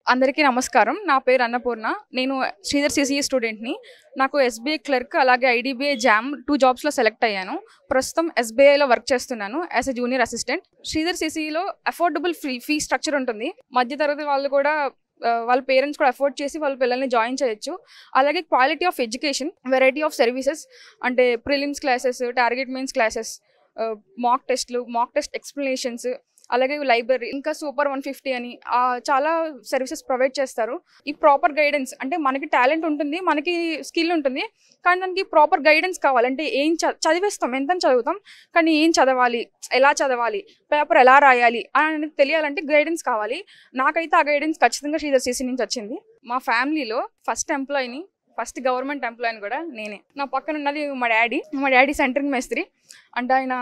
అందరికీ నమస్కారం. నా పేరు అన్నపూర్ణ. నేను శ్రీధర్ సీసీఈ స్టూడెంట్‌ని. నాకు ఎస్‌బీఐ క్లర్క్ అలాగే ఐడీబీఐ జామ్ 2 జాబ్స్‌లో సెలెక్ట్ అయ్యాను. ప్రస్తుతం ఎస్‌బీఐలో వర్క్ చేస్తున్నాను as a junior assistant. Sridhar సీసీఈలో అఫోర్డబుల్ ఫీ స్ట్రక్చర్ ఉంటుంది. మధ్య తరగతి వాళ్ళు కూడా వాళ్ళ పేరెంట్స్ కూడా అఫోర్డ్ చేసి వాళ్ళ పిల్లల్ని జాయిన్ చేయొచ్చు. అలాగే quality of education, variety of services అంటే prelims classes, target mains classes, mock టెస్ట్‌లు, మాక్ టెస్ట్ ఎక్స్‌ప్లనేషన్స్, అలాగే లైబ్రరీ, ఇంకా సూపర్ 150 అని చాలా సర్వీసెస్ ప్రొవైడ్ చేస్తారు. ఈ ప్రాపర్ గైడెన్స్ అంటే మనకి టాలెంట్ ఉంటుంది, మనకి స్కిల్ ఉంటుంది. కానీ దానికి ప్రాపర్ గైడెన్స్ కావాలి. అంటే ఏం చదివేస్తాం, ఎంతని చదువుతాం, కానీ ఏం చదవాలి, ఎలా చదవాలి, పేపర్ ఎలా రాయాలి అనేది తెలియాలంటే గైడెన్స్ కావాలి. నాకైతే ఆ గైడెన్స్ ఖచ్చితంగా శ్రీధర్ సీసీ నుంచి వచ్చింది. మా ఫ్యామిలీలో ఫస్ట్ గవర్నమెంట్ ఎంప్లాయీని కూడా నేనే. నా పక్కన ఉన్నది మా డాడీ సెంటరింగ్ మేస్త్రి. అంటే ఆయన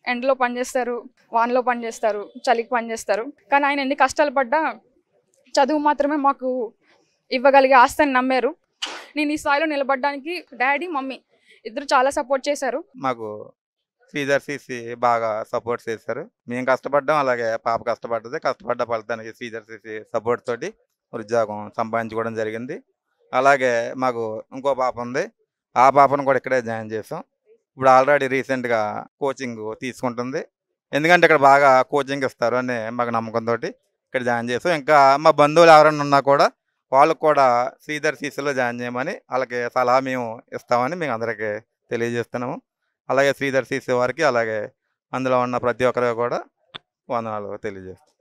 ఎండలో పనిచేస్తారు, వానలో పనిచేస్తారు, చలికి పనిచేస్తారు. కానీ ఆయన ఎన్ని కష్టాలు పడ్డా చదువు మాత్రమే మాకు ఇవ్వగలిగే ఆస్తిని నమ్మారు. నేను ఈ స్థాయిలో నిలబడడానికి డాడీ, మమ్మీ ఇద్దరు చాలా సపోర్ట్ చేశారు. మాకు శ్రీధర్ సీసీ బాగా సపోర్ట్ చేశారు. మేము కష్టపడ్డాం, అలాగే పాప కష్టపడ్డది. కష్టపడ్డ ఫలితానికి శ్రీధర్ సీసీ సపోర్ట్ తోటి ఉద్యోగం సంపాదించుకోవడం జరిగింది. అలాగే మాకు ఇంకో పాప ఉంది. ఆ పాపను కూడా ఇక్కడే జాయిన్ చేసాం. ఇప్పుడు ఆల్రెడీ రీసెంట్గా కోచింగ్ తీసుకుంటుంది. ఎందుకంటే ఇక్కడ బాగా కోచింగ్ ఇస్తారు అని మాకు నమ్మకంతో ఇక్కడ జాయిన్ చేసాం. ఇంకా మా బంధువులు ఎవరైనా ఉన్నా కూడా వాళ్ళకు కూడా శ్రీధర్ సీసీలో జాయిన్ చేయమని వాళ్ళకి సలహా మేము ఇస్తామని మేము అందరికీ తెలియజేస్తున్నాము. అలాగే శ్రీధర్ సీసీ వారికి, అలాగే అందులో ఉన్న ప్రతి ఒక్కరికి కూడా వందనాలు తెలియజేస్తాం.